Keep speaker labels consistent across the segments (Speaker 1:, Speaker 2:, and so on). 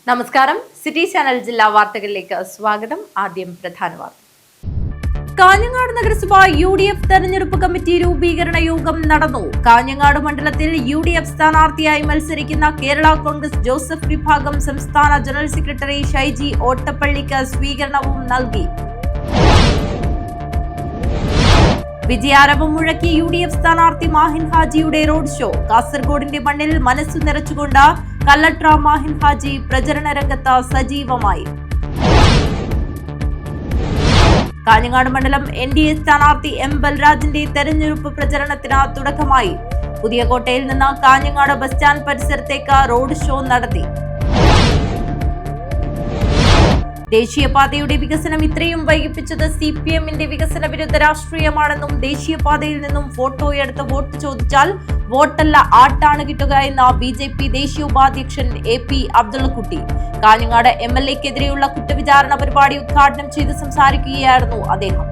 Speaker 1: നമസ്കാരം. City channel ജില്ലാ വാർത്തകളിലേക്ക് സ്വാഗതം. ആദ്യം പ്രധാന വാർത്ത. കാഞ്ഞങ്ങാട് നഗരസഭ UDF തെരഞ്ഞെടുപ്പ് കമ്മിറ്റി രൂപീകരണ യോഗം നടന്നു. കാഞ്ഞങ്ങാട് മണ്ഡലത്തിൽ UDF സ്ഥാനാർത്ഥിയായി മത്സരിക്കുന്ന കേരള കോൺഗ്രസ് ജോസഫ് വിഭാഗം സംസ്ഥാന ജനറൽ സെക്രട്ടറി ഷൈജി ഓട്ടപ്പള്ളിക്ക് സ്വീകരണവും നൽകി. വിജയാരവം മുഴക്കി UDF സ്ഥാനാർത്ഥി മാഹിൻ ഹാജിയുടെ റോഡ് ഷോ. കാസർഗോഡിന്റെ മണ്ണിൽ മനസ്സു നിറച്ചുകൊണ്ട് കല്ലട്ര മാഹിൻ ഹാജി പ്രചരണ രംഗത്ത് സജീവമായി. കാഞ്ഞങ്ങാട് മണ്ഡലം NDA സ്ഥാനാർത്ഥി M ബൽരാജിന്റെ തെരഞ്ഞെടുപ്പ് പ്രചരണത്തിന് തുടക്കമായി. പുതിയ കോട്ടയിൽ നിന്ന് കാഞ്ഞങ്ങാട് ബസ് സ്റ്റാൻഡ് പരിസരത്തേക്ക് റോഡ് ഷോ നടത്തി. ദേശീയപാതയുടെ വികസനം ഇത്രയും വൈകിപ്പിച്ചത് CPM-ന്റെ വികസന വിരുദ്ധ രാഷ്ട്രീയമാണെന്നും ദേശീയപാതയിൽ നിന്നും ഫോട്ടോയെടുത്ത് വോട്ട് ചോദിച്ചാൽ വോട്ടല്ല ആട്ടാണ് കിട്ടുക എന്ന BJP ദേശീയ ഉപാധ്യക്ഷൻ AP അബ്ദുള്ളക്കുട്ടി കാഞ്ഞങ്ങാട് MLA-ക്കെതിരെയുള്ള കുറ്റവിചാരണ പരിപാടി ഉദ്ഘാടനം ചെയ്ത് സംസാരിക്കുകയായിരുന്നു അദ്ദേഹം.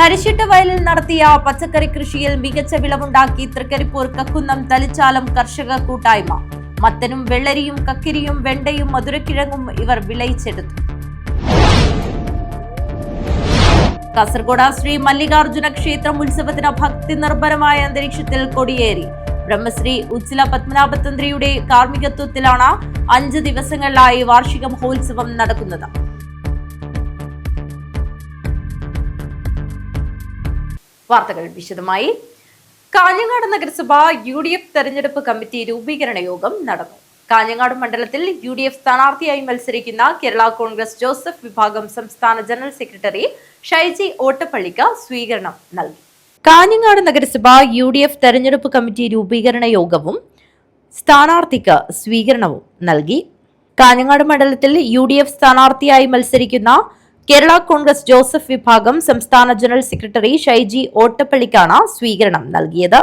Speaker 1: തരിശിട്ട് വയലിൽ നടത്തിയ പച്ചക്കറി കൃഷിയിൽ മികച്ച വിളവുണ്ടാക്കി തൃക്കരിപ്പൂർ കക്കുന്നം തലിച്ചാലം കർഷക കൂട്ടായ്മ. മത്തനും വെള്ളരിയും കക്കിരിയും വെണ്ടയും മധുരക്കിഴങ്ങും ഇവർ വിളയിച്ചെടുത്തു. കാസർഗോഡ് ശ്രീ മല്ലികാർജുന ക്ഷേത്രം ഉത്സവത്തിന് ഭക്തി നിർഭരമായ അന്തരീക്ഷത്തിൽ കൊടിയേറി. ബ്രഹ്മശ്രീ ഉച്ചില പത്മനാഭതന്ത്രിയുടെ കാർമ്മികത്വത്തിലാണ് 5 ദിവസങ്ങളിലായി വാർഷിക മഹോത്സവം നടക്കുന്നത്. വാർത്തകൾ വിശദമായി. കാഞ്ഞങ്ങാട് നഗരസഭ UDF തെരഞ്ഞെടുപ്പ് കമ്മിറ്റി രൂപീകരണ യോഗം നടന്നു. കാഞ്ഞങ്ങാട് മണ്ഡലത്തിൽ UDF സ്ഥാനാർത്ഥിയായി മത്സരിക്കുന്ന കേരള കോൺഗ്രസ് ജോസഫ് വിഭാഗം സംസ്ഥാന ജനറൽ സെക്രട്ടറി ഷൈജി ഓട്ടപ്പള്ളിക്ക് സ്വീകരണം നൽകി. കാഞ്ഞങ്ങാട് നഗരസഭ UDF തെരഞ്ഞെടുപ്പ് കമ്മിറ്റി രൂപീകരണ യോഗവും സ്ഥാനാർത്ഥിക്ക് സ്വീകരണവും നൽകി. കാഞ്ഞങ്ങാട് മണ്ഡലത്തിൽ UDF സ്ഥാനാർത്ഥിയായി മത്സരിക്കുന്ന കേരള കോൺഗ്രസ് ജോസഫ് വിഭാഗം സംസ്ഥാന ജനറൽ സെക്രട്ടറി ഷൈജി ഓട്ടപ്പള്ളിക്കാണ് സ്വീകരണം നൽകിയത്.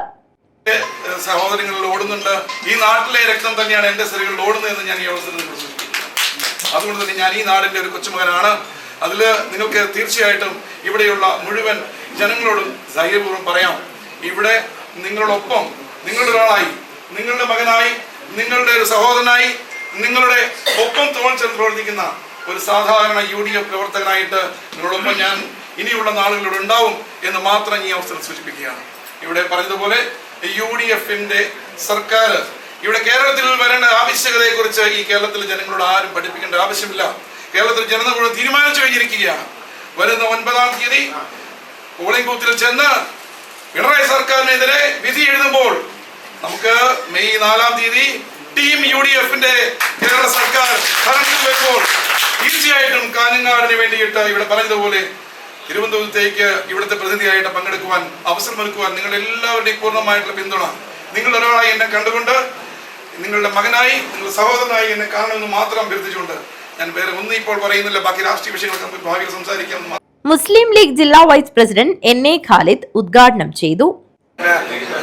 Speaker 2: സഹോദരങ്ങളിൽ ഓടുന്നുണ്ട്. ഈ നാട്ടിലെ രക്തം തന്നെയാണ് എന്റെ ശരീരങ്ങളിൽ ഓടുന്നതെന്ന് ഞാൻ ഈ അവസരത്തിൽ സൂചിപ്പിക്കുന്നു. അതുകൊണ്ട് തന്നെ ഞാൻ ഈ നാടിന്റെ ഒരു കൊച്ചുമകനാണ്. അതിൽ നിങ്ങൾക്ക് തീർച്ചയായിട്ടും ഇവിടെയുള്ള മുഴുവൻ ജനങ്ങളോടും ധൈര്യപൂർവ്വം പറയാം, ഇവിടെ നിങ്ങളോടൊപ്പം നിങ്ങളുടെ ഒരാളായി, നിങ്ങളുടെ മകനായി, നിങ്ങളുടെ ഒരു സഹോദരനായി, നിങ്ങളുടെ ഒപ്പം തോൾ ചേർന്ന് പ്രവർത്തിക്കുന്ന ഒരു സാധാരണ UDF പ്രവർത്തകനായിട്ട് നിങ്ങളോടൊപ്പം ഞാൻ ഇനിയുള്ള നാളുകളിലൂടെ ഉണ്ടാവും എന്ന് മാത്രം ഈ അവസരം സൂചിപ്പിക്കുകയാണ്. ഇവിടെ പറഞ്ഞതുപോലെ UDF-ന്റെ സർക്കാർ ഇവിടെ കേരളത്തിൽ വരേണ്ട ആവശ്യകതയെക്കുറിച്ച് ഈ കേരളത്തിലെ ജനങ്ങളോട് ആരും പഠിപ്പിക്കേണ്ട ആവശ്യമില്ല. കേരളത്തിൽ ജനത മുഴുവൻ തീരുമാനിച്ചു കഴിഞ്ഞിരിക്കുകയാണ്. വരുന്ന 9-ാം തീയതി പോളിംഗ് ബൂത്തിൽ ചെന്ന് പിണറായി സർക്കാരിനെതിരെ വിധി എഴുതുമ്പോൾ നമുക്ക് മെയ് 4-ാം തീയതി ടീം UDF-ന്റെ കേരള സർക്കാർ ഭരണത്തിൽ വരുമ്പോൾ തീർച്ചയായിട്ടും കാഞ്ഞങ്ങാടിന് വേണ്ടിയിട്ട് ഇവിടെ പറഞ്ഞതുപോലെ തിരുവനന്തപുരത്തേക്ക് ഇവിടുത്തെ പ്രതിനിധിയായിട്ട് പങ്കെടുക്കുവാൻ അവസരമൊരുക്കുവാൻ നിങ്ങൾ എല്ലാവരുടെയും പൂർണ്ണമായിട്ടുള്ള പിന്തുണ, നിങ്ങൾ ഒരാളായി എന്നെ കണ്ടുകൊണ്ട് നിങ്ങളുടെ മകനായി, നിങ്ങളുടെ സഹോദരനായി എന്നെ കാണണമെന്ന് മാത്രം അഭ്യർത്ഥിച്ചുകൊണ്ട് ഞാൻ വേറെ ഒന്നും ഇപ്പോൾ പറയുന്നില്ല. ബാക്കി രാഷ്ട്രീയ വിഷയങ്ങൾ നമുക്ക് ഭാവിയിൽ സംസാരിക്കാം.
Speaker 1: മുസ്ലിം ലീഗ് ജില്ലാ വൈസ് പ്രസിഡന്റ് NA ഖാലിദ് ഉദ്ഘാടനം ചെയ്തു.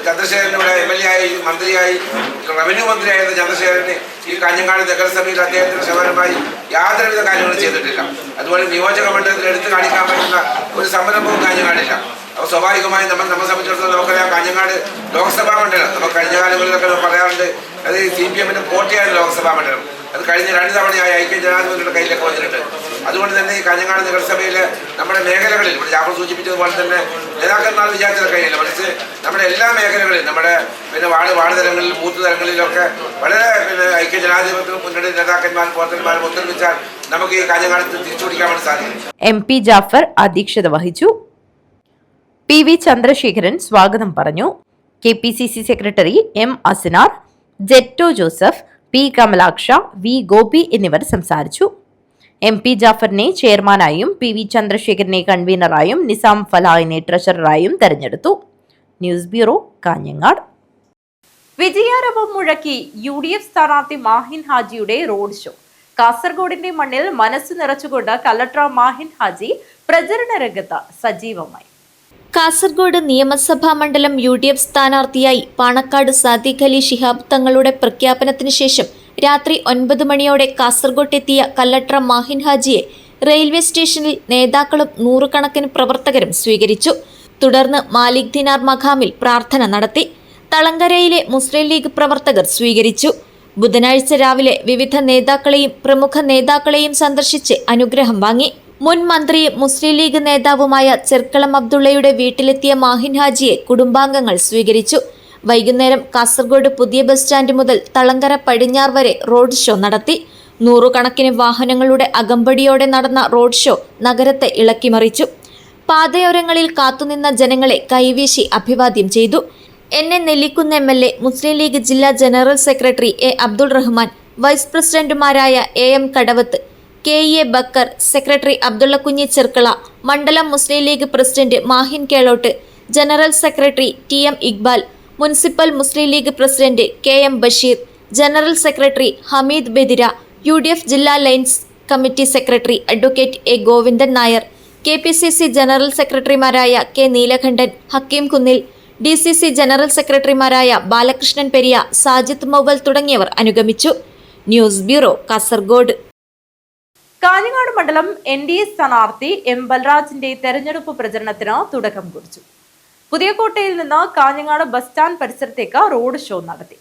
Speaker 3: ചന്ദ്രശേഖരനിവിടെ MLA ആയി, മന്ത്രിയായി, റവന്യൂ മന്ത്രിയായിരുന്ന ചന്ദ്രശേഖരന് ഈ കാഞ്ഞങ്ങാട് നഗരസഭയിൽ അദ്ദേഹത്തിന് സമാനമായി യാതൊരുവിധ കാര്യങ്ങളും ചെയ്തിട്ടില്ല. അതുപോലെ നിയോജക മണ്ഡലത്തിൽ എടുത്തു കാണിക്കാൻ പറ്റുന്ന ഒരു സംരംഭവും കാഞ്ഞങ്ങാടില്ല. അപ്പോൾ സ്വാഭാവികമായും നമ്മെ സംബന്ധിച്ചിടത്തോളം നമുക്കറിയാം, കാഞ്ഞങ്ങാട് ലോക്സഭാ മണ്ഡലം നമുക്ക് കഴിഞ്ഞ കാലങ്ങളിലൊക്കെ പറയാറുണ്ട്, അത് CPM-ന്റെ കോട്ടയാണ് ലോക്സഭാ മണ്ഡലം. അത് കഴിഞ്ഞ 2 തവണയായി ഐക്യ ജനാധിപത്യയുടെ കയ്യിലൊക്കെ വന്നിട്ടുണ്ട്. അതുകൊണ്ട് തന്നെ ഈ കാഞ്ഞങ്ങാട് നഗരസഭയിലെ നമ്മുടെ മേഖലകളിൽ ഇവിടെ ജാഫർ സൂചിപ്പിച്ചതുപോലെ തന്നെ നേതാക്കന്മാർ വിചാരിച്ചത് കഴിയില്ല, മറിച്ച് നമ്മുടെ എല്ലാ മേഖലകളിലും നമ്മുടെ വാർഡ് തലങ്ങളിൽ, ബൂത്ത് തലങ്ങളിലൊക്കെ വളരെ ഐക്യ ജനാധിപത്യ മുന്നണി നേതാക്കന്മാരും പ്രവർത്തകന്മാരും ഒത്തൊരുമിച്ചാൽ നമുക്ക് ഈ കാഞ്ഞങ്ങാട് തിരിച്ചുപിടിക്കാൻ വേണ്ടി സാധിക്കും.
Speaker 1: MP ജാഫർ അധ്യക്ഷത വഹിച്ചു. PV ചന്ദ്രശേഖരൻ സ്വാഗതം പറഞ്ഞു. KPCC secretary M Asinar, Jetto Joseph, P Kamalaksha, V Gopi എന്നിവർ സംസാരിച്ചു. MP ജാഫറിനെ ചെയർമാനായും PV ചന്ദ്രശേഖരനെ കൺവീനറായും നിസാം ഫലാഹിനെ ട്രഷററായും തെരഞ്ഞെടുത്തു. News bureau, Kanhangad. വിജയാരവം മുഴക്കി UDF സ്ഥാനാർത്ഥി മാഹിൻ ഹാജിയുടെ റോഡ് ഷോ. കാസർഗോഡിന്റെ മണ്ണിൽ മനസ്സു നിറച്ചുകൊണ്ട് കല്ലട്ര മാഹിൻ ഹാജി പ്രചരണ രംഗത്ത് സജീവമായി.
Speaker 4: കാസർഗോഡ് നിയമസഭാ മണ്ഡലം UDF സ്ഥാനാർത്ഥിയായി പാണക്കാട് സാദിഖ് അലി ശിഹാബ് തങ്ങളുടെ പ്രഖ്യാപനത്തിന് ശേഷം രാത്രി 9 മണിയോടെ കാസർഗോട്ടെത്തിയ കല്ലട്ര മാഹിൻ ഹാജിയെ റെയിൽവേ സ്റ്റേഷനിൽ നേതാക്കളും 100 കണക്കിന് പ്രവർത്തകരും സ്വീകരിച്ചു. തുടർന്ന് മാലിക് ദിനാർ മഖാമിൽ പ്രാർത്ഥന നടത്തി. തളങ്കരയിലെ മുസ്ലിം ലീഗ് പ്രവർത്തകർ സ്വീകരിച്ചു. ബുധനാഴ്ച രാവിലെ വിവിധ നേതാക്കളെയും പ്രമുഖ നേതാക്കളെയും സന്ദർശിച്ച് അനുഗ്രഹം വാങ്ങി. മുൻ മന്ത്രിയും മുസ്ലിം ലീഗ് നേതാവുമായ ചെർക്കളം അബ്ദുള്ളയുടെ വീട്ടിലെത്തിയ മാഹിൻ ഹാജിയെ കുടുംബാംഗങ്ങൾ സ്വീകരിച്ചു. വൈകുന്നേരം കാസർഗോഡ് പുതിയ ബസ് സ്റ്റാൻഡ് മുതൽ തളങ്കര പടിഞ്ഞാർ വരെ റോഡ് ഷോ നടത്തി. നൂറുകണക്കിന് വാഹനങ്ങളുടെ അകമ്പടിയോടെ നടന്ന റോഡ് ഷോ നഗരത്തെ ഇളക്കിമറിച്ചു. പാതയോരങ്ങളിൽ കാത്തുനിന്ന ജനങ്ങളെ കൈവീശി അഭിവാദ്യം ചെയ്തു. എന്നെ നെല്ലിക്കുന്ന് MLA, മുസ്ലിം ലീഗ് ജില്ലാ general secretary A. Abdul Rahman, vice പ്രസിഡന്റുമാരായ AM Kadavath, KE Bakkar, secretary Abdullakunhi Cherkala, മണ്ഡലം Muslim League president Mahin Kelottu, general secretary TM Iqbal, municipal Muslim League president KM Basheer, general secretary Hameed Bedira, UDF ജില്ലാ ലൈൻസ് committee secretary advocate A. Govindan Nair, KPCC general സെക്രട്ടറിമാരായ K. Neelakandan, Hakeem Kunnil, DCC general സെക്രട്ടറിമാരായ ബാലകൃഷ്ണൻ പെരിയ, സാജിദ് മൗവൽ തുടങ്ങിയവർ അനുഗമിച്ചു. News bureau, Kasaragod.
Speaker 1: കാഞ്ഞങ്ങാട് മണ്ഡലം NDA സ്ഥാനാർത്ഥി M. ബൽരാജിന്റെ തെരഞ്ഞെടുപ്പ് പ്രചരണത്തിന് തുടക്കം കുറിച്ചു. പുതിയകോട്ടയിൽ നിന്ന് കാഞ്ഞങ്ങാട് ബസ് സ്റ്റാൻഡ് പരിസരത്തേക്ക് റോഡ് ഷോ നടത്തി.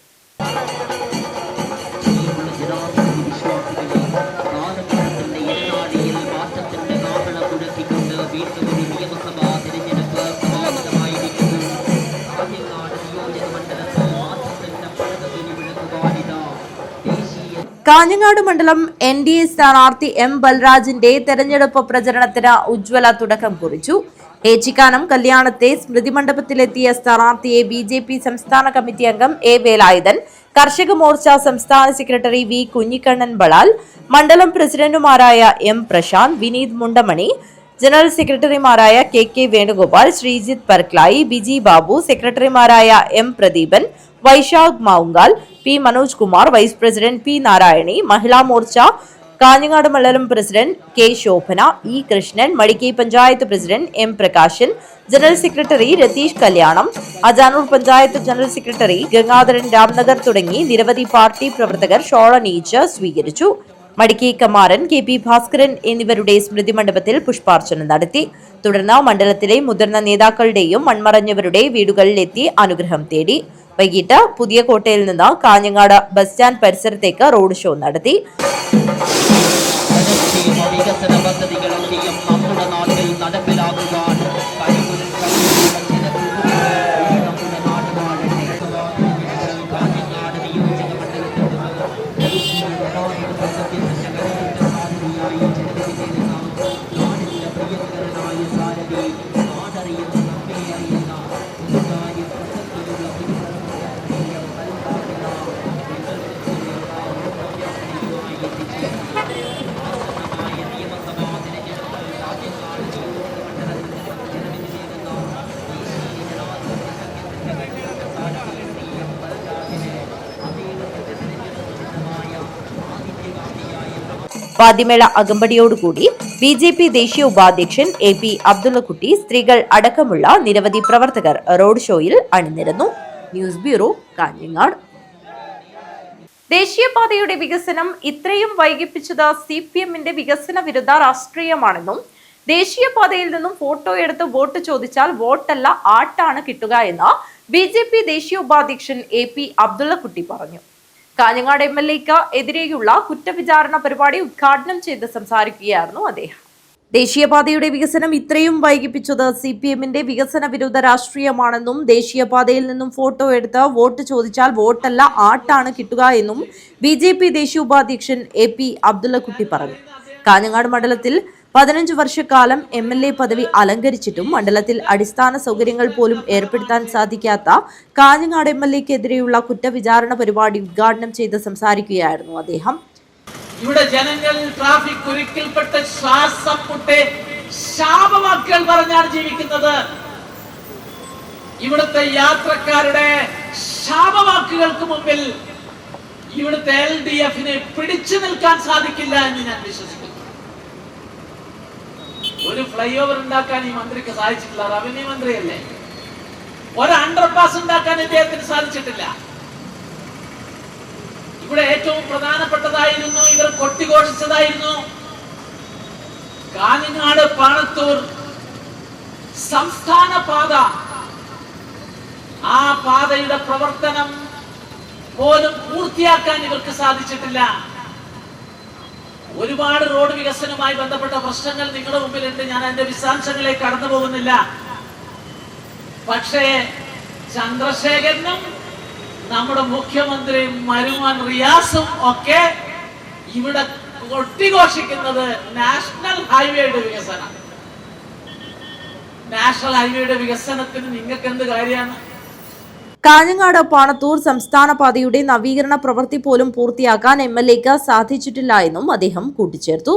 Speaker 1: കാഞ്ഞങ്ങാട് മണ്ഡലം NDA സ്ഥാനാർത്ഥി M. ബൽരാജിന്റെ തെരഞ്ഞെടുപ്പ് പ്രചരണത്തിന് ഉജ്ജ്വല തുടക്കം കുറിച്ചു. ഏച്ചിക്കാനം കല്യാണത്തെ സ്മൃതി മണ്ഡപത്തിലെത്തിയ സ്ഥാനാർത്ഥിയെ BJP സംസ്ഥാന കമ്മിറ്റി അംഗം A. വേലായുധൻ, കർഷക മോർച്ച സംസ്ഥാന സെക്രട്ടറി V. കുഞ്ഞിക്കണ്ണൻ ബളാൽ, മണ്ഡലം പ്രസിഡന്റുമാരായ M. പ്രശാന്ത്, വിനീത് മുണ്ടമണി, ജനറൽ സെക്രട്ടറിമാരായ KK വേണുഗോപാൽ, ശ്രീജിത്ത് പർക്ലായി, ബിജി ബാബു, സെക്രട്ടറിമാരായ M. Pradeepan, Vaishakh Mavungal, P. Manoj Kumar, vice president P. Narayani, Mahila Morcha Kanhangad മണ്ഡലം president K. Shobhana, E. Krishnan, Madikkai panchayat president M. Prakashan, general secretary Ratheesh Kalyanam, Ajanur panchayat general secretary Gangadharan Ramnagar തുടങ്ങി നിരവധി പാർട്ടി പ്രവർത്തകർ ഷോൾ അണിയിച്ച് സ്വീകരിച്ചു. മടിക്കൈ കമാരൻ, KP ഭാസ്കരൻ എന്നിവരുടെ സ്മൃതി മണ്ഡപത്തിൽ പുഷ്പാർച്ചന നടത്തി. തുടർന്ന് മണ്ഡലത്തിലെ മുതിർന്ന നേതാക്കളുടെയും മൺമറഞ്ഞവരുടെ വീടുകളിലെത്തി അനുഗ്രഹം തേടി. വൈകിട്ട് പുതിയകോട്ടയിൽ നിന്ന് കാഞ്ഞങ്ങാട് ബസ് സ്റ്റാൻഡ് പരിസരത്തേക്ക് റോഡ് ഷോ നടത്തി.
Speaker 5: വികസന പദ്ധതികളൊക്കെയും നമ്മുടെ നാട്ടിൽ നടപ്പിലാക്കുവാൻ
Speaker 1: വാദ്യമേള അകമ്പടിയോടുകൂടി BJP ദേശീയ ഉപാധ്യക്ഷൻ AP അബ്ദുള്ളക്കുട്ടി, സ്ത്രീകൾ അടക്കമുള്ള നിരവധി പ്രവർത്തകർ റോഡ് ഷോയിൽ അണിനിരന്നു. News bureau, Kanhangad. ദേശീയപാതയുടെ വികസനം ഇത്രയും വൈകിപ്പിച്ചത് CPMന്റെ വികസന വിരുദ്ധ രാഷ്ട്രീയമാണെന്നും ദേശീയപാതയിൽ നിന്നും ഫോട്ടോ എടുത്ത് വോട്ട് ചോദിച്ചാൽ വോട്ടല്ല ആട്ടാണ് കിട്ടുക എന്ന് BJP ദേശീയ ഉപാധ്യക്ഷൻ AP അബ്ദുള്ളക്കുട്ടി പറഞ്ഞു. കാഞ്ഞങ്ങാട് MLAക്ക് എതിരെയുള്ള കുറ്റവിചാരണ പരിപാടി ഉദ്ഘാടനം ചെയ്ത് സംസാരിക്കുകയായിരുന്നു അദ്ദേഹം. ദേശീയപാതയുടെ വികസനം ഇത്രയും വൈകിപ്പിച്ചത് CPMന്റെ വികസന വിരുദ്ധ രാഷ്ട്രീയമാണെന്നും ദേശീയപാതയിൽ നിന്നും ഫോട്ടോ എടുത്ത് വോട്ട് ചോദിച്ചാൽ വോട്ടല്ല ആട്ടാണ് കിട്ടുക എന്നും BJP ദേശീയ ഉപാധ്യക്ഷൻ AP അബ്ദുള്ളക്കുട്ടി പറഞ്ഞു. കാഞ്ഞങ്ങാട് മണ്ഡലത്തിൽ 15 വർഷക്കാലം MLA പദവി അലങ്കരിച്ചിട്ടും മണ്ഡലത്തിൽ അടിസ്ഥാന സൗകര്യങ്ങൾ പോലും ഏർപ്പെടുത്താൻ സാധിക്കാത്ത കാഞ്ഞങ്ങാട് MLAക്കെതിരെയുള്ള കുറ്റവിചാരണ പരിപാടി ഉദ്ഘാടനം ചെയ്ത് സംസാരിക്കുകയായിരുന്നു അദ്ദേഹം.
Speaker 6: ഇവിടെ ജനങ്ങൾ ട്രാഫിക് കുരുക്കിൽപ്പെട്ട് ശ്വാസം മുട്ടി ശാപവാക്കുകൾ പറഞ്ഞാണ് ജീവിക്കുന്നത്. ഇവിടുത്തെ യാത്രക്കാരുടെ ശാപവാക്കുകൾക്ക് മുമ്പിൽ ഇവിടുത്തെ LDFന് പിടിച്ചു നിൽക്കാൻ സാധിക്കില്ല എന്ന് ഞാൻ വിശ്വസിക്കുന്നു. ഒരു ഫ്ലൈ ഓവർ ഉണ്ടാക്കാൻ ഈ മന്ത്രിക്ക് സാധിച്ചിട്ടില്ല. റവന്യൂ മന്ത്രിയല്ലേ. ഒരു അണ്ടർപാസ് ഉണ്ടാക്കാൻ ഇദ്ദേഹത്തിന് സാധിച്ചിട്ടില്ല. ഇവിടെ ഏറ്റവും പ്രധാനപ്പെട്ടതായിരുന്നു, ഇവർ കൊട്ടിഘോഷിച്ചതായിരുന്നു കാഞ്ഞങ്ങാട് പാണത്തൂർ സംസ്ഥാന പാത. ആ പാതയുടെ പ്രവർത്തനം പോലും പൂർത്തിയാക്കാൻ ഇവർക്ക് സാധിച്ചിട്ടില്ല. ഒരുപാട് റോഡ് വികസനവുമായി ബന്ധപ്പെട്ട പ്രശ്നങ്ങൾ നിങ്ങളുടെ മുമ്പിലുണ്ട്. ഞാൻ അതിന്റെ വിശദാംശങ്ങളിലേക്ക് കടന്നു പോകുന്നില്ല. പക്ഷേ ചന്ദ്രശേഖരനും നമ്മുടെ മുഖ്യമന്ത്രി മരുമോൻ റിയാസും ഒക്കെ ഇവിടെ കൊട്ടിഘോഷിക്കുന്നത് നാഷണൽ ഹൈവേയുടെ വികസനം. നാഷണൽ ഹൈവേയുടെ വികസനത്തിന് നിങ്ങൾക്ക് എന്ത് കാര്യമാണ്?
Speaker 1: കാഞ്ഞങ്ങാട് പാണത്തൂർ സംസ്ഥാന പാതയുടെ നവീകരണ പ്രവൃത്തി പോലും പൂർത്തിയാക്കാൻ MLAക്ക് സാധിച്ചിട്ടില്ല എന്നും അദ്ദേഹം കൂട്ടിച്ചേർത്തു.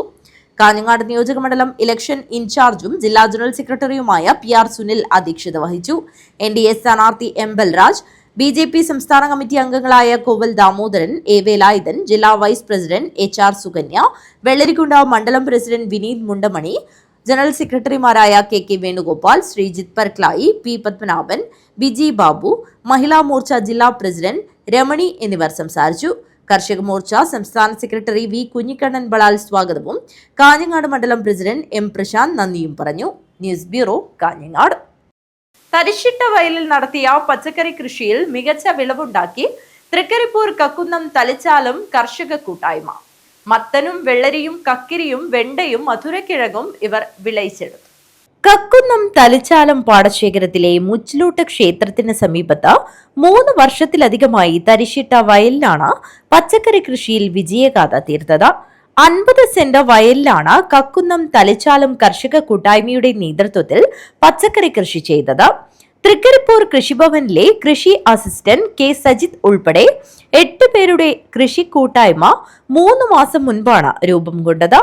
Speaker 1: കാഞ്ഞങ്ങാട് നിയോജകമണ്ഡലം ഇലക്ഷൻ ഇൻചാർജും ജില്ലാ ജനറൽ സെക്രട്ടറിയുമായ PR സുനിൽ അധ്യക്ഷത വഹിച്ചു. NDA സ്ഥാനാർത്ഥി M ബൽരാജ്, BJP സംസ്ഥാന കമ്മിറ്റി അംഗങ്ങളായ കോവൽ ദാമോദരൻ, A വേലായുധൻ, ജില്ലാ വൈസ് പ്രസിഡന്റ് HR സുകന്യ, വെള്ളരിക്കുണ്ട മണ്ഡലം പ്രസിഡന്റ് വിനീത് മുണ്ടമണി, ജനറൽ സെക്രട്ടറിമാരായ KK വേണുഗോപാൽ, ശ്രീജിത്ത് പർക്ലായി, P പത്മനാഭൻ, ബിജി ബാബു, മഹിളാ മോർച്ച ജില്ലാ പ്രസിഡന്റ് രമണി എന്നിവർ സംസാരിച്ചു. കർഷക മോർച്ച സംസ്ഥാന സെക്രട്ടറി V കുഞ്ഞിക്കണ്ണൻ ബളാൽ സ്വാഗതവും കാഞ്ഞങ്ങാട് മണ്ഡലം പ്രസിഡന്റ് M പ്രശാന്ത് നന്ദിയും പറഞ്ഞു. News bureau, Kanhangad. തരിശിട്ട വയലിൽ നടത്തിയ പച്ചക്കറി കൃഷിയിൽ മികച്ച വിളവുണ്ടാക്കി തൃക്കരിപ്പൂർ കക്കുന്നം തലിച്ചാലും കർഷക കൂട്ടായ്മ. മത്തനും വെള്ളരിയും കക്കിരിയും വെണ്ടയും മധുരക്കിഴങ്ങും ഇവർ വിളയിച്ചെടുത്തു. കക്കുന്നം തലിച്ചാലം പാടശേഖരത്തിലെ മുച്ചിലോട്ട് ക്ഷേത്രത്തിന് സമീപത്ത് 3 വർഷത്തിലധികമായി തരിശിട്ട വയലിലാണ് പച്ചക്കറി കൃഷിയിൽ വിജയഗാഥ തീർത്തത്. 50 സെന്റ് വയലിലാണ് കക്കുന്നം തലിച്ചാലം കർഷക കൂട്ടായ്മയുടെ നേതൃത്വത്തിൽ പച്ചക്കറി കൃഷി ചെയ്തത്. തൃക്കരിപ്പൂർ കൃഷിഭവനിലെ കൃഷി അസിസ്റ്റന്റ് K സജിത് ഉൾപ്പെടെ 8 പേരുടെ കൃഷി കൂട്ടായ്മ 3 മാസം മുൻപാണ് രൂപം കൊണ്ടത്.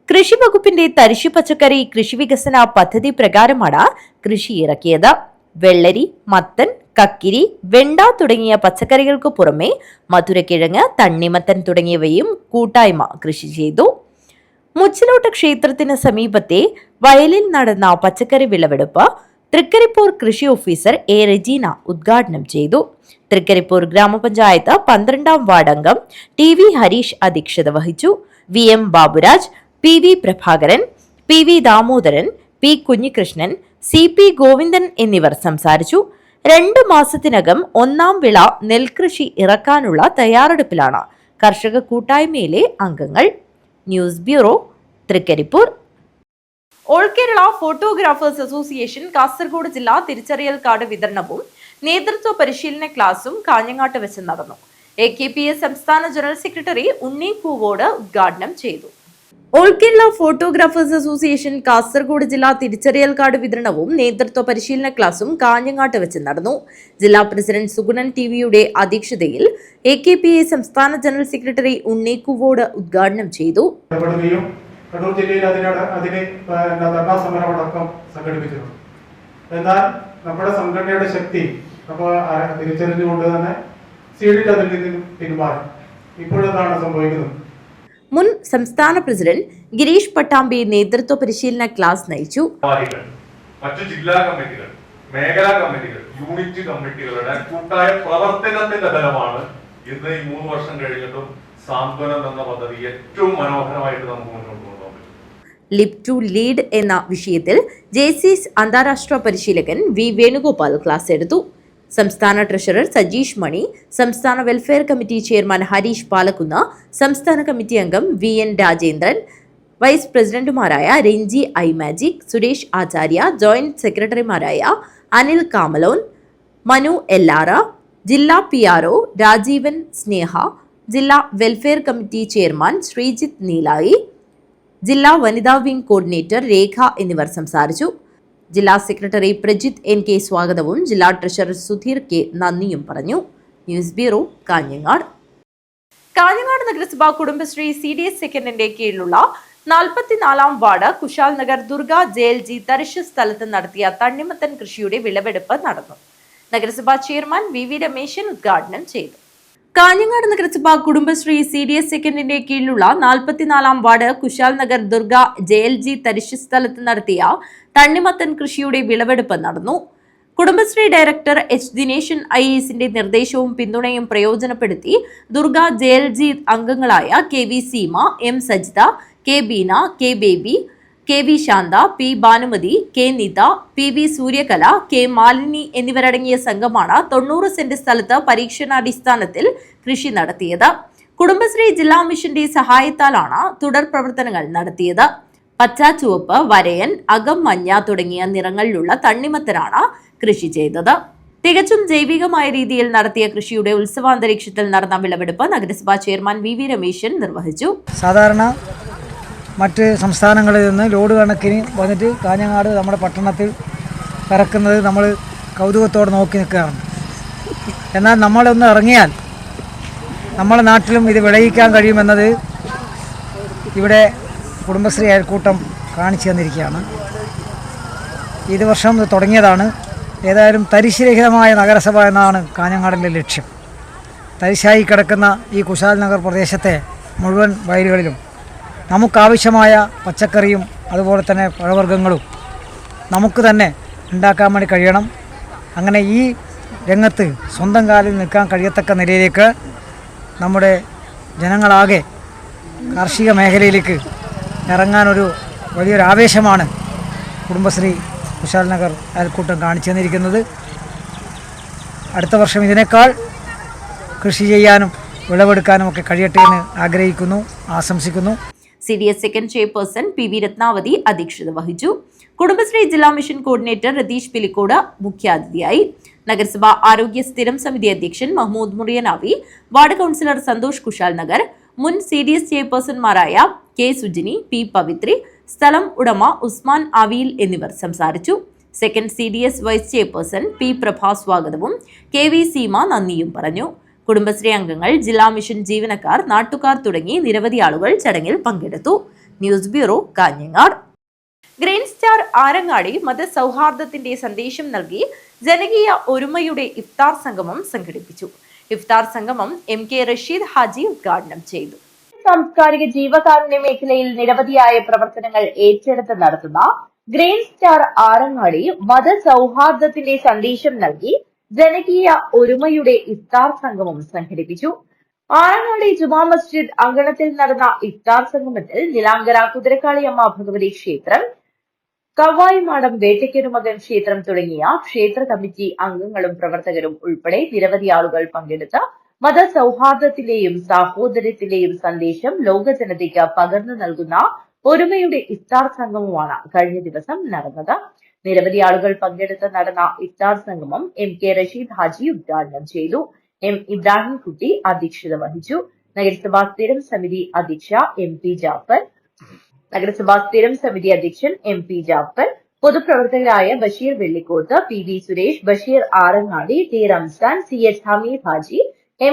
Speaker 1: കൃഷി വകുപ്പിന്റെ തരിശു പച്ചക്കറി കൃഷി വികസന പദ്ധതി പ്രകാരമാണ് കൃഷി ഇറക്കിയത്. വെള്ളരി, മത്തൻ, കക്കിരി, വെണ്ട തുടങ്ങിയ പച്ചക്കറികൾക്ക് പുറമെ മധുരക്കിഴങ്ങ്, തണ്ണിമത്തൻ തുടങ്ങിയവയും കൂട്ടായ്മ കൃഷി ചെയ്തു. മുച്ചിലോട്ട് ക്ഷേത്രത്തിന് സമീപത്തെ വയലിൽ നടന്ന പച്ചക്കറി വിളവെടുപ്പ് തൃക്കരിപ്പൂർ കൃഷി ഓഫീസർ A റെജീന ഉദ്ഘാടനം ചെയ്തു. തൃക്കരിപ്പൂർ ഗ്രാമപഞ്ചായത്ത് 12ാം വാർഡ് അംഗം TV ഹരീഷ് അധ്യക്ഷത വഹിച്ചു. VM Baburaj, PV Prabhakaran, PV Damodaran, P Kunhikrishnan, CP Govindan എന്നിവർ സംസാരിച്ചു. 2 മാസത്തിനകം 1ാം വിള നെൽകൃഷി ഇറക്കാനുള്ള തയ്യാറെടുപ്പിലാണ് കർഷക കൂട്ടായ്മയിലെ അംഗങ്ങൾ. News bureau, Thrikkaripur. All Kerala photographers association Kasaragod ജില്ലാ തിരിച്ചറിയൽ കാർഡ് വിതരണവും നേതൃത്വ പരിശീലന ക്ലാസും കാഞ്ഞങ്ങാട്ട് വെച്ച് നടന്നു. AKPS സംസ്ഥാന ജനറൽ സെക്രട്ടറി ഉണ്ണി പൂവോട് ഉദ്ഘാടനം ചെയ്തു. All Kerala photographers association Kasaragod ജില്ലാ തിരിച്ചറിയൽ കാർഡ് വിതരണവും നേതൃത്വ പരിശീലന ക്ലാസും കാഞ്ഞങ്ങാട്ട് വെച്ച് നടന്നു. ജില്ലാ പ്രസിഡന്റ് സുഗുണൻ TVയുടെ അധ്യക്ഷതയിൽ AKPS സംസ്ഥാന ജനറൽ സെക്രട്ടറി ഉണ്ണി പൂവോട് ഉദ്ഘാടനം ചെയ്തു.
Speaker 7: കണ്ണൂർ ജില്ലയിൽ അതിന് ധർണാ സമരമടക്കം സംഘടിപ്പിച്ചിട്ടുണ്ട്. എന്നാൽ നമ്മുടെ സംഘടനയുടെ ശക്തി നമ്മൾ തിരിച്ചറിഞ്ഞുകൊണ്ട് തന്നെ സീഡിൽ അതിൽ നിന്നും പിന്മാറി. ഇപ്പോഴെന്താണ് സംഭവിക്കുന്നത്?
Speaker 1: മുൻ സംസ്ഥാന പ്രസിഡന്റ് ഗിരീഷ് പട്ടാമ്പി നേതൃത്വ പരിശീലന ക്ലാസ് നയിച്ചു.
Speaker 8: മറ്റു ജില്ലാ കമ്മിറ്റികൾ, മേഖലാ കമ്മിറ്റികൾ, യൂണിറ്റ് കമ്മിറ്റികളുടെ കൂട്ടായ പ്രവർത്തനത്തിന്റെ ഫലമാണ് ഇന്ന് ഈ 3 വർഷം കഴിഞ്ഞിട്ടും സാന്ത്വനം എന്ന പദ്ധതി ഏറ്റവും മനോഹരമായിട്ട് നമുക്ക് മുന്നോട്ട് കൊണ്ടുപോകാൻ പറ്റും.
Speaker 1: ലിപ് ടു ലീഡ് എന്ന വിഷയത്തിൽ JCS അന്താരാഷ്ട്ര പരിശീലകൻ V വേണുഗോപാൽ ക്ലാസ് എടുത്തു. സംസ്ഥാന ട്രഷറർ സജീഷ് മണി, സംസ്ഥാന welfare committee chairman Harish Palakkunnu, സംസ്ഥാന കമ്മിറ്റി അംഗം VN രാജേന്ദ്രൻ, വൈസ് പ്രസിഡന്റുമാരായ രഞ്ജി I മാജിക്, സുരേഷ് ആചാര്യ, ജോയിന്റ് സെക്രട്ടറിമാരായ അനിൽ കാമലോൻ, മനു എല്ലാറ, ജില്ലാ PRO രാജീവൻ സ്നേഹ, ജില്ലാ വെൽഫെയർ കമ്മിറ്റി ചെയർമാൻ ശ്രീജിത്ത് നീലായി, ജില്ലാ വനിതാ വിംഗ് കോർഡിനേറ്റർ രേഖ എന്നിവർ സംസാരിച്ചു. ജില്ലാ സെക്രട്ടറി പ്രജിത്ത് NK സ്വാഗതവും ജില്ലാ ട്രഷറർ സുധീർ K നന്ദിയും പറഞ്ഞു. News bureau, Kanhangad. കാഞ്ഞങ്ങാട് നഗരസഭ കുടുംബശ്രീ CDS സെക്കൻഡിന്റെ കീഴിലുള്ള 44ാം വാർഡ് കുശാൽ നഗർ ദുർഗ JLG തരിശ് സ്ഥലത്ത് നടത്തിയ തണ്ണിമത്തൻ കൃഷിയുടെ വിളവെടുപ്പ് നടന്നു. നഗരസഭാ ചെയർമാൻ VV രമേശൻ ഉദ്ഘാടനം ചെയ്തു. കാഞ്ഞങ്ങാട് നഗരസഭ കുടുംബശ്രീ CDS സെക്കൻഡിന്റെ കീഴിലുള്ള 44ാം വാർഡ് കുശാൽ നഗർ ദുർഗ JLG തരിശ് സ്ഥലത്ത് നടത്തിയ തണ്ണിമത്തൻ കൃഷിയുടെ വിളവെടുപ്പ് നടന്നു. കുടുംബശ്രീ ഡയറക്ടർ H ദിനേശൻ IASന്റെ നിർദ്ദേശവും പിന്തുണയും പ്രയോജനപ്പെടുത്തി ദുർഗ JLG അംഗങ്ങളായ KV Seema, M Sajitha, K Beena, K Baby, KV Shantha, P Bhanumathi, K Nitha, PV Suryakala, K Malini എന്നിവരടങ്ങിയ സംഘമാണ് 90 സെന്റ് സ്ഥലത്ത് പരീക്ഷണാടിസ്ഥാനത്തിൽ കൃഷി നടത്തിയത്. കുടുംബശ്രീ ജില്ലാ മിഷന്റെ സഹായത്താലാണ് തുടർ പ്രവർത്തനങ്ങൾ നടത്തിയത്. പച്ച, ചുവപ്പ്, വരയൻ, അകം മഞ്ഞ തുടങ്ങിയ നിറങ്ങളിലുള്ള തണ്ണിമത്തനാണ് കൃഷി ചെയ്തത്. തികച്ചും ജൈവികമായ രീതിയിൽ നടത്തിയ കൃഷിയുടെ ഉത്സവാന്തരീക്ഷത്തിൽ നടന്ന വിളവെടുപ്പ് നഗരസഭാ ചെയർമാൻ VV രമേശൻ നിർവഹിച്ചു.
Speaker 9: സാധാരണ മറ്റ് സംസ്ഥാനങ്ങളിൽ നിന്ന് ലോഡ് കണക്കിന് വന്നിട്ട് കാഞ്ഞങ്ങാട് നമ്മുടെ പട്ടണത്തിൽ ഇറക്കുന്നത് നമ്മൾ കൗതുകത്തോടെ നോക്കി നിൽക്കുകയാണ്. എന്നാൽ നമ്മളൊന്ന് ഇറങ്ങിയാൽ നമ്മുടെ നാട്ടിലും ഇത് വിളയിക്കാൻ കഴിയുമെന്നത് ഇവിടെ കുടുംബശ്രീ അയൽക്കൂട്ടം കാണിച്ചു തന്നിരിക്കുകയാണ്. ഇത് വർഷം തുടങ്ങിയതാണ്. ഏതായാലും തരിശുരഹിതമായ നഗരസഭ എന്നാണ് കാഞ്ഞങ്ങാടിൻ്റെ ലക്ഷ്യം. തരിശായി കിടക്കുന്ന ഈ കുശാൽ നഗർ പ്രദേശത്തെ മുഴുവൻ വയലുകളിലും നമുക്കാവശ്യമായ പച്ചക്കറിയും അതുപോലെ തന്നെ പഴവർഗ്ഗങ്ങളും നമുക്ക് തന്നെ ഉണ്ടാക്കാൻ വേണ്ടി കഴിയണം. അങ്ങനെ ഈ രംഗത്ത് സ്വന്തം കാലിൽ നിൽക്കാൻ കഴിയത്തക്ക നിലയിലേക്ക് നമ്മുടെ ജനങ്ങളാകെ കാർഷിക മേഖലയിലേക്ക് ഇറങ്ങാനൊരു വലിയൊരു ആവേശമാണ് കുടുംബശ്രീ കുശാൽ നഗർ അയൽക്കൂട്ടം കാണിച്ചു തന്നിരിക്കുന്നത്. അടുത്ത വർഷം ഇതിനേക്കാൾ കൃഷി ചെയ്യാനും വിളവെടുക്കാനും ഒക്കെ കഴിയട്ടെ എന്ന് ആഗ്രഹിക്കുന്നു, ആശംസിക്കുന്നു.
Speaker 1: CDS second chairperson PV Ratnavati അധ്യക്ഷത വഹിച്ചു. കുടുംബശ്രീ ജില്ലാ മിഷൻ കോർഡിനേറ്റർ രതീഷ് പിലിക്കോട് മുഖ്യാതിഥിയായി. നഗരസഭാ ആരോഗ്യ സ്ഥിരം സമിതി അധ്യക്ഷൻ മഹ്മൂദ് മുറിയനാവി, വാർഡ് കൗൺസിലർ സന്തോഷ് കുശാൽ നഗർ, മുൻ CDS ചെയർപേഴ്സൺമാരായ K Sujini, P Pavithri, സ്ഥലം ഉടമ ഉസ്മാൻ ആവിയിൽ എന്നിവർ സംസാരിച്ചു. Second CDS vice chairperson P Prabha സ്വാഗതവും KV സീമ നന്ദിയും പറഞ്ഞു. കുടുംബശ്രീ അംഗങ്ങൾ, ജില്ലാ മിഷൻ ജീവനക്കാർ, നാട്ടുകാർ തുടങ്ങി നിരവധി ആളുകൾ ചടങ്ങിൽ പങ്കെടുത്തു. News bureau, Kanhangad. Green star Arangadi മതസൗഹാർദ്ദത്തിന്റെ സന്ദേശം നൽകി ജനകീയ ഒരുമയുടെ ഇഫ്താർ സംഗമം സംഘടിപ്പിച്ചു. ഇഫ്താർ സംഗമം MK റഷീദ് ഹാജി ഉദ്ഘാടനം ചെയ്തു. സാംസ്കാരിക ജീവകാരുണ്യ മേഖലയിൽ നിരവധിയായ പ്രവർത്തനങ്ങൾ ഏറ്റെടുത്ത് നടത്തുന്ന ഗ്രീൻ സ്റ്റാർ ആരങ്ങാടി മതസൗഹാർദ്ദത്തിന്റെ സന്ദേശം നൽകി ജനകീയ ഒരുമയുടെ ഇഫ്താർ സംഗമം സംഘടിപ്പിച്ചു. ആറങ്ങാടി ജുമാ മസ്ജിദ് അങ്കണത്തിൽ നടന്ന ഇഫ്താർ സംഗമത്തിൽ നിലാങ്കര കുതിരക്കാളിയമ്മ ഭഗവതി ക്ഷേത്രം, കവായിമാടം വേട്ടയ്ക്കരുമകൻ ക്ഷേത്രം തുടങ്ങിയ ക്ഷേത്ര കമ്മിറ്റി അംഗങ്ങളും പ്രവർത്തകരും ഉൾപ്പെടെ നിരവധി ആളുകൾ പങ്കെടുത്ത മതസൗഹാർദ്ദത്തിന്റെയും സാഹോദര്യത്തിന്റെയും സന്ദേശം ലോക ജനതയ്ക്ക് പകർന്നു നൽകുന്ന ഒരുമയുടെ ഇഫ്താർ സംഗമമാണ് കഴിഞ്ഞ ദിവസം നടന്നത്. നിരവധി ആളുകൾ പങ്കെടുത്ത് നടന്ന ഇഫ്താർ സംഗമം MK റഷീദ് ഹാജി ഉദ്ഘാടനം ചെയ്തു. M ഇബ്രാഹിംകുട്ടി അധ്യക്ഷത വഹിച്ചു. നഗരസഭാ സ്ഥിരം സമിതി അധ്യക്ഷ MP ജാഫർ, നഗരസഭാ സ്ഥിരം സമിതി അധ്യക്ഷൻ MP ജാഫർ, പൊതുപ്രവർത്തകരായ Basheer Vellikoth, PV Suresh, Basheer Arangadi, T Ramzan, CH Hameed Haji,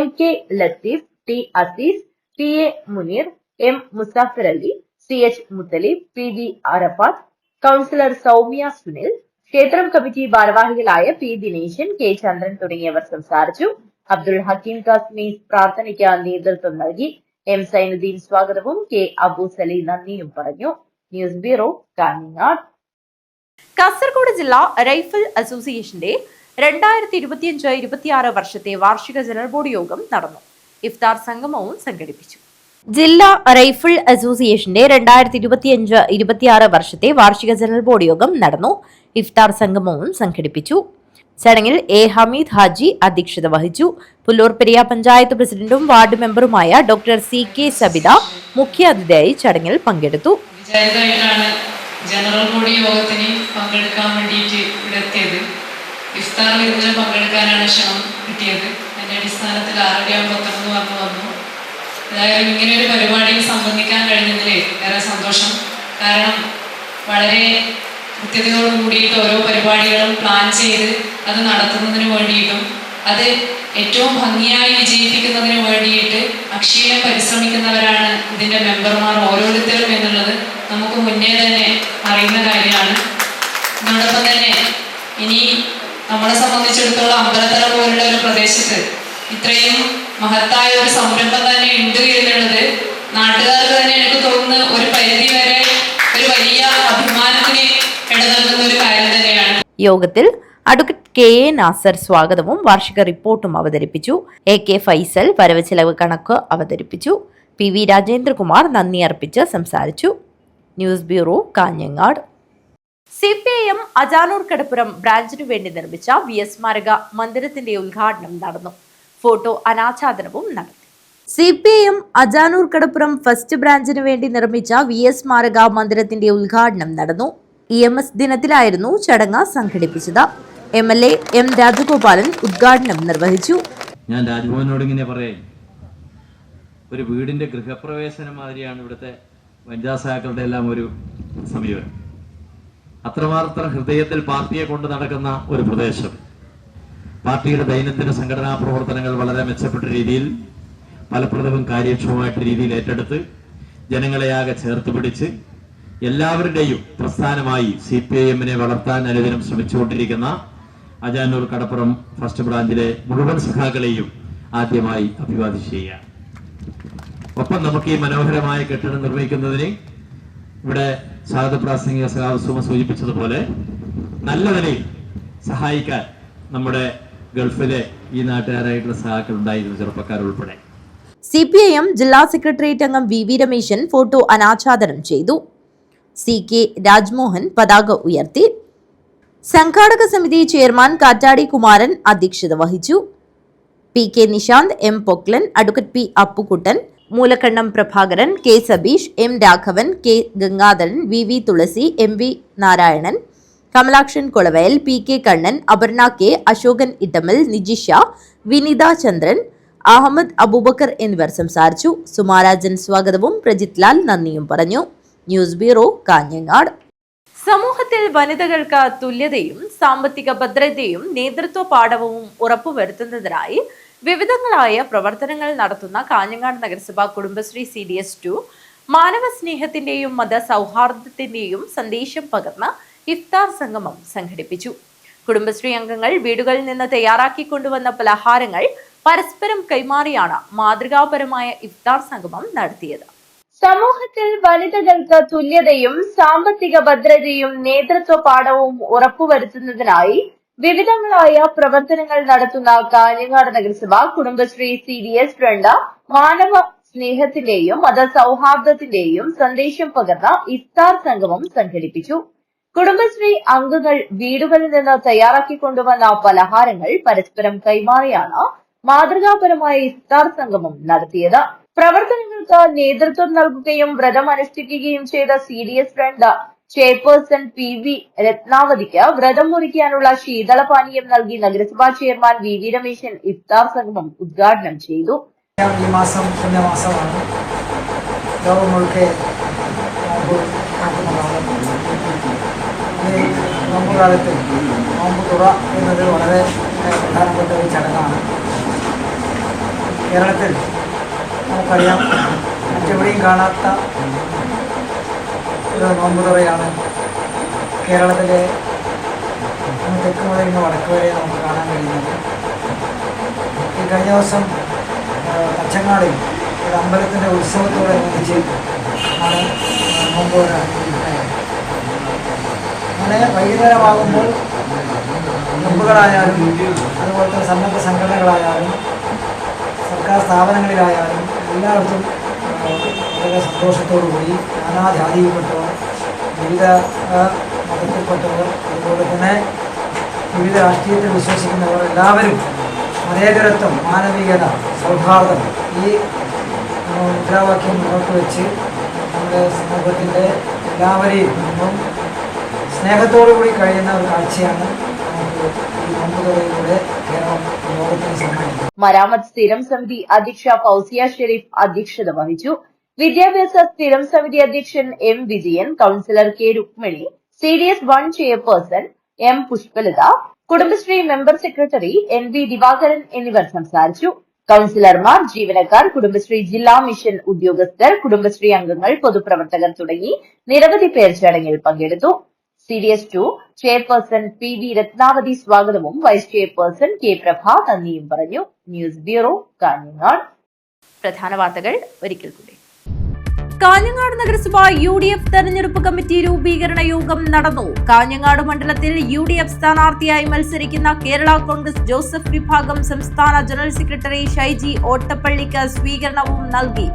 Speaker 1: MK Latheef, T Azeez, PA Muneer, M Musafar Ali, CH Muthalib, PV Arafath, councillor Soumya Sunil, ക്ഷേത്രം കമ്മിറ്റി ഭാരവാഹികളായ P ദിനേശൻ, K ചന്ദ്രൻ തുടങ്ങിയവർ സംസാരിച്ചു. അബ്ദുൽ ഹക്കീം കാസ്മി പ്രാർത്ഥനയ്ക്ക് നേതൃത്വം നൽകി. M സൈനുദ്ദീൻ സ്വാഗതവും K അബു സലി നന്ദിയും പറഞ്ഞു. News bureau, Kanhangad. കാസർഗോഡ് ജില്ലാ റൈഫിൾ അസോസിയേഷന്റെ 2025-26 വർഷത്തെ വാർഷിക ജനറൽ ബോഡി യോഗം നടന്നു. ഇഫ്താർ സംഗമവും സംഘടിപ്പിച്ചു. ജില്ലാ റൈഫിൾ അസോസിയേഷന്റെ 2025-26 വർഷത്തെ വാർഷിക ജനറൽ ബോഡി യോഗം നടന്നു. ഇഫ്താർ സംഗമവും സംഘടിപ്പിച്ചു. ചടങ്ങിൽ A ഹമീദ് ഹാജി അധ്യക്ഷത വഹിച്ചു. പുല്ലൂർ പെരിയ പഞ്ചായത്ത് പ്രസിഡന്റും വാർഡ് മെമ്പറുമായ ഡോക്ടർ CK സബിത മുഖ്യാതിഥിയായി ചടങ്ങിൽ പങ്കെടുത്തു.
Speaker 10: ജനറൽ ബോഡി യോഗത്തിന് പങ്കെടുക്കാൻ വേണ്ടിയിട്ട് ഇവിടെ എത്തിയത്. ഇഫ്താറിൽ ഇന്നലെ പങ്കെടുക്കാനാണ് ക്ഷണം കിട്ടിയത്. അതിന്റെ അടിസ്ഥാനത്തിൽ 6:53 വന്നു. ഏതായാലും ഇങ്ങനെ ഒരു പരിപാടിയിൽ സംബന്ധിക്കാൻ കഴിഞ്ഞതിൽ ഏറെ സന്തോഷം. കാരണം വളരെ കൃത്യതയോട് കൂടിയിട്ട് ഓരോ പരിപാടികളും പ്ലാൻ ചെയ്ത് അത് നടത്തുന്നതിന് വേണ്ടിയിട്ടും അത് ഏറ്റവും ഭംഗിയായി വിജയിപ്പിക്കുന്നതിന് വേണ്ടിയിട്ട് അക്ഷീണം പരിശ്രമിക്കുന്നവരാണ് ഇതിന്റെ മെമ്പർമാർ ഓരോരുത്തരും എന്നുള്ളത് നമുക്ക് മുന്നേ തന്നെ അറിയുന്ന കാര്യമാണ്. അതോടൊപ്പം തന്നെ ഇനി നമ്മളെ സംബന്ധിച്ചിടത്തോളം അമ്പലത്തറ പോലുള്ള ഒരു പ്രദേശത്ത് ഇത്രയും മഹത്തായ ഒരു സംരംഭം തന്നെ ഉണ്ട് എന്നുള്ളത് നാട്ടുകാർക്ക് തന്നെ എനിക്ക് തോന്നുന്നു ഒരു പരിധി വരെ ഒരു വലിയ അഭിമാനത്തിന് ഇടനൽകുന്ന ഒരു കാര്യം തന്നെയാണ്.
Speaker 1: യോഗത്തിൽ അഡ്വക്കേറ്റ് KA നാസർ സ്വാഗതവും വാർഷിക റിപ്പോർട്ടും അവതരിപ്പിച്ചു. AK ഫൈസൽ വരവ് ചെലവ് കണക്ക് അവതരിപ്പിച്ചു. PV രാജേന്ദ്രകുമാർ നന്ദി അർപ്പിച്ച് സംസാരിച്ചു. News bureau, Kanhangad. CPIM Ajanur Kadappuram ബ്രാഞ്ചിനു വേണ്ടി നിർമ്മിച്ച VS സ്മാരക മന്ദിരത്തിന്റെ ഉദ്ഘാടനം നടന്നു. ഫോട്ടോ അനാച്ഛാദനവും നടത്തി. CPIM അജാനൂർ കടപ്പുറം ഫസ്റ്റ് ബ്രാഞ്ചിനു വേണ്ടി നിർമ്മിച്ച VS സ്മാരക മന്ദിരത്തിന്റെ ഉദ്ഘാടനം നടന്നു. EMS ദിനത്തിലായിരുന്നു ചടങ്ങ് സംഘടിപ്പിച്ചത്. MLA M രാജഗോപാലൻ ഉദ്ഘാടനം നിർവഹിച്ചു.
Speaker 11: ഞാൻ രാജ്ഭവനോട് ഇങ്ങനെ പറയാം, ഒരു വീടിന്റെ ഗൃഹപ്രവേശനം മാതിരിയാണ് ഇവിടുത്തെ വനിതാ സഹാക്കളുടെ എല്ലാം ഒരു സമീപനം. അത്രമാത്രം ഹൃദയത്തിൽ പാർട്ടിയെ കൊണ്ട് നടക്കുന്ന ഒരു പ്രദേശം. പാർട്ടിയുടെ ദൈനംദിന സംഘടനാ പ്രവർത്തനങ്ങൾ വളരെ മെച്ചപ്പെട്ട രീതിയിൽ ഫലപ്രദവും കാര്യക്ഷമമായിട്ട് രീതിയിൽ ഏറ്റെടുത്ത് ജനങ്ങളെയാകെ ചേർത്ത് പിടിച്ച് എല്ലാവരുടെയും പ്രസ്ഥാനമായി CPIM-നെ വളർത്താൻ അനുദിനം ശ്രമിച്ചുകൊണ്ടിരിക്കുന്ന അജാനൂർ കടപ്പുറം ഫസ്റ്റ് ബ്രാഞ്ചിലെ മുഴുവൻ സഖാക്കളെയും ആദ്യമായി അഭിവാദ്യം ചെയ്യുക. ഒപ്പം നമുക്ക് ഈ മനോഹരമായ കെട്ടിടം നിർമ്മിക്കുന്നതിന് ഇവിടെ സ്വാഗത പ്രാസംഗിക സഖാവ് സുമ സൂചിപ്പിച്ചതുപോലെ നല്ല നിലയിൽ സഹായിക്കാൻ നമ്മുടെ ഗൾഫിലെ ഈ നാട്ടുകാരായിട്ടുള്ള സഹാക്കൾ ഉണ്ടായിരുന്നു, ചെറുപ്പക്കാർ ഉൾപ്പെടെ.
Speaker 1: CPIM ജില്ലാ സെക്രട്ടേറിയറ്റ് അംഗം VV രമേശൻ ഫോട്ടോ അനാച്ഛാദനം ചെയ്തു. CK രാജ്മോഹൻ പതാക ഉയർത്തി. സംഘാടക സമിതി ചെയർമാൻ കാറ്റാടി കുമാരൻ അധ്യക്ഷത വഹിച്ചു. PK Nishanth, M Poklan, advocate P Appukuttan, Moolakkannam Prabhakaran, K Sabeesh, M Raghavan, K Gangadharan, VV Thulasi, MV Narayanan, Kamalakshan Kolavayal, PK Kannan, Aparna K, Ashokan Ittamal, Nijisha, Vinitha Chandran, Ahammed Aboobacker എന്നിവർ സംസാരിച്ചു. സുമാരാജൻ സ്വാഗതവും പ്രജിത് ലാൽ നന്ദിയും പറഞ്ഞു. News bureau, Kanhangad. സമൂഹത്തിൽ വനിതകൾക്ക് തുല്യതയും സാമ്പത്തിക ഭദ്രതയും നേതൃത്വ പാഠവും ഉറപ്പുവരുത്തുന്നതിനായി വിവിധങ്ങളായ പ്രവർത്തനങ്ങൾ നടത്തുന്ന കാഞ്ഞങ്ങാട് നഗരസഭ കുടുംബശ്രീ CDS2 മാനവ സ്നേഹത്തിന്റെയും മത സൗഹാർദ്ദത്തിന്റെയും സന്ദേശം പകർന്ന് ഇഫ്താർ സംഗമം സംഘടിപ്പിച്ചു. കുടുംബശ്രീ അംഗങ്ങൾ വീടുകളിൽ നിന്ന് തയ്യാറാക്കി കൊണ്ടുവന്ന പലഹാരങ്ങൾ പരസ്പരം കൈമാറിയാണ് മാതൃകാപരമായ ഇഫ്താർ സംഗമം നടത്തിയത്. സമൂഹത്തിൽ വനിതകൾക്ക് തുല്യതയും സാമ്പത്തിക ഭദ്രതയും നേതൃത്വ പാഠവും ഉറപ്പുവരുത്തുന്നതിനായി വിവിധങ്ങളായ പ്രവർത്തനങ്ങൾ നടത്തുന്ന കാഞ്ഞങ്ങാട് നഗരസഭ കുടുംബശ്രീ CDS2 മാനവ സ്നേഹത്തിന്റെയും മത സൗഹാർദ്ദത്തിന്റെയും സന്ദേശം പകർന്ന ഇഫ്താർ സംഗമം സംഘടിപ്പിച്ചു. കുടുംബശ്രീ അംഗങ്ങൾ വീടുകളിൽ നിന്ന് തയ്യാറാക്കി കൊണ്ടുവന്ന പലഹാരങ്ങൾ പരസ്പരം കൈമാറിയാണ് മാതൃകാപരമായ ഇഫ്താർ സംഗമം നടത്തിയത്. പ്രവർത്തനങ്ങൾക്ക് നേതൃത്വം നൽകുകയും വ്രതം അനുഷ്ഠിക്കുകയും ചെയ്ത CDS2 ചെയർപേഴ്സൺ PV രത്നാവതിക്ക് വ്രതം മുറിക്കാനുള്ള ശീതളപാനീയം നൽകി നഗരസഭാ ചെയർമാൻ VV രമേശൻ ഇഫ്താർ സംഗമം ഉദ്ഘാടനം ചെയ്തു.
Speaker 9: ഈ മാസം പുണ്യമാസമാണ്. ലോകം മുഴുക്കെ ഈ നോമ്പ് കാലത്ത് നോമ്പ് തുറ എന്നത് വളരെ പ്രധാനപ്പെട്ട ഒരു ചടങ്ങാണ്. കേരളത്തിൽ നമുക്കറിയാം, മറ്റെവിടെയും കാണാത്ത ഒരു നോമ്പ് തുറയാണ് കേരളത്തിലെ തെക്ക് മുതൽ ഇന്ന് വടക്ക് വരെ നമുക്ക് കാണാൻ കഴിയുന്നത്. ഈ കഴിഞ്ഞ ദിവസം തച്ചങ്ങാടിൽ ഒരു അമ്പലത്തിൻ്റെ ഉത്സവത്തോടനുബന്ധിച്ച് ആണ് നോമ്പ് തുറ. അങ്ങനെ വൈകുന്നേരമാകുമ്പോൾ ക്ലബ്ബുകളായാലും അതുപോലെ തന്നെ സന്നദ്ധ സംഘടനകളായാലും സർക്കാർ സ്ഥാപനങ്ങളിലായാലും എല്ലായിടത്തും വളരെ സന്തോഷത്തോടുകൂടി നാനാജാതിയിൽപ്പെട്ടവർ, വിവിധ മതത്തിൽപ്പെട്ടവർ, അതുപോലെ തന്നെ വിവിധ രാഷ്ട്രീയത്തിൽ വിശ്വസിക്കുന്നവർ എല്ലാവരും മതേതരത്വം, മാനവികത, സൗഹാർദ്ദം ഈ മുദ്രാവാക്യം മുന്നോട്ട് വെച്ച് നമ്മുടെ സമൂഹത്തിൻ്റെ എല്ലാവരെയും സ്നേഹത്തോടുകൂടി കഴിയുന്ന ഒരു കാഴ്ചയാണ് നമുക്ക് ഈ നോമ്പുതുറയിലൂടെ കേരളം ലോകത്തിന് സമ്മാനിക്കുന്നത്.
Speaker 1: മരാമത്ത് സ്ഥിരം സമിതി അധ്യക്ഷ ഫൗസിയ ഷെരീഫ് അധ്യക്ഷത വഹിച്ചു. വിദ്യാഭ്യാസ സ്ഥിരം സമിതി അധ്യക്ഷൻ M Vijayan, councillor K Rukmini, CDS1 chairperson M Pushpalatha, Kudumbashree member secretary NV Divakaran എന്നിവർ സംസാരിച്ചു. കൌൺസിലർമാർ, ജീവനക്കാർ, കുടുംബശ്രീ ജില്ലാ മിഷൻ ഉദ്യോഗസ്ഥർ, കുടുംബശ്രീ അംഗങ്ങൾ, പൊതുപ്രവർത്തകർ തുടങ്ങി നിരവധി പേർ ചടങ്ങിൽ പങ്കെടുത്തു. CDS2 ചെയർപേഴ്സൺ PV രത്നാവതി സ്വാഗതവും വൈസ് ചെയർപേഴ്സൺ K പ്രഭ നന്ദിയും പറഞ്ഞു. News bureau, Kanhangad. പ്രധാന വാർത്തകൾ ഒരിക്കൽ കൂടി. കാഞ്ഞങ്ങാട് നഗരസഭ UDF തെരഞ്ഞെടുപ്പ് കമ്മിറ്റി രൂപീകരണ യോഗം നടന്നു. കാഞ്ഞങ്ങാട് മണ്ഡലത്തിൽ UDF സ്ഥാനാർത്ഥിയായി മത്സരിക്കുന്ന കേരള കോൺഗ്രസ് ജോസഫ് വിഭാഗം സംസ്ഥാന ജനറൽ സെക്രട്ടറി ഷൈജി ഓട്ടപ്പള്ളിക്ക് സ്വീകരണവും നൽകി.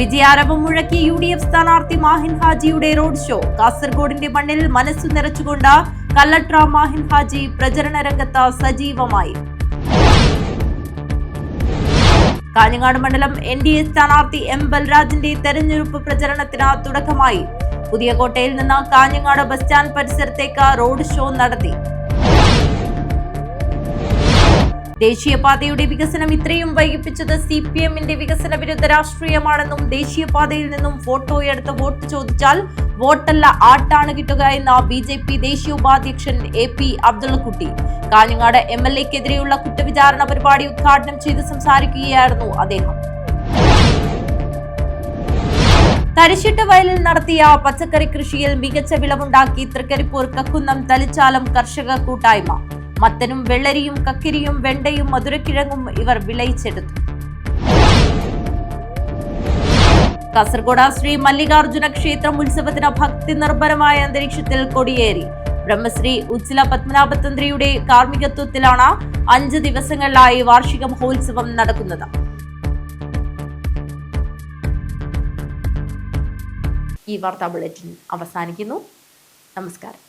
Speaker 1: വിജയാരവം മുഴക്കിയ UDF സ്ഥാനാർത്ഥി മാഹിൻ ഹാജിയുടെ റോഡ് ഷോ. കാസർഗോഡിന്റെ മണ്ണിൽ മനസ്സു നിറച്ചുകൊണ്ട് കല്ലട്ര മാഹിൻ ഹാജി പ്രചരണ രംഗത്ത് സജീവമായി. കാഞ്ഞങ്ങാട് മണ്ഡലം NDA സ്ഥാനാർത്ഥി M ബൽരാജിന്റെ തെരഞ്ഞെടുപ്പ് പ്രചരണത്തിന് തുടക്കമായി. പുതിയ കോട്ടയിൽ നിന്ന് കാഞ്ഞങ്ങാട് ബസ് സ്റ്റാൻഡ് പരിസരത്തേക്ക് റോഡ് ഷോ നടത്തി. ദേശീയപാതയുടെ വികസനം ഇത്രയും വൈകിപ്പിച്ചത് CPM-ന്റെ വികസന വിരുദ്ധ രാഷ്ട്രീയമാണെന്നും ദേശീയപാതയിൽ നിന്നും ഫോട്ടോയെടുത്ത് വോട്ട് ചോദിച്ചാൽ വോട്ടല്ല ആട്ടാണ് കിട്ടുക എന്ന BJP ദേശീയ ഉപാധ്യക്ഷൻ AP അബ്ദുള്ളക്കുട്ടി കാഞ്ഞങ്ങാട് MLA-ക്കെതിരെയുള്ള കുറ്റവിചാരണ പരിപാടി ഉദ്ഘാടനം ചെയ്ത് സംസാരിക്കുകയായിരുന്നു അദ്ദേഹം. തരിശിട്ട വയലിൽ നടത്തിയ പച്ചക്കറി കൃഷിയിൽ മികച്ച വിളവുണ്ടാക്കി തൃക്കരിപ്പൂർ കക്കുന്നം തലിച്ചാലം കർഷക കൂട്ടായ്മ. മത്തനും വെള്ളരിയും കക്കിരിയും വെണ്ടയും മധുരക്കിഴങ്ങും ഇവർ വിളയിച്ചെടുത്തു. കാസർഗോഡ് ശ്രീ മല്ലികാർജുന ക്ഷേത്രം ഉത്സവത്തിന് ഭക്തി നിർഭരമായ അന്തരീക്ഷത്തിൽ കൊടിയേറി. ബ്രഹ്മശ്രീ ഉച്ചില പത്മനാഭതന്ത്രിയുടെ കാർമ്മികത്വത്തിലാണ് 5 ദിവസങ്ങളിലായി വാർഷിക മഹോത്സവം നടക്കുന്നത്. ഈ വാർത്താ ബുള്ളറ്റിൻ അവസാനിക്കുന്നു. നമസ്കാരം.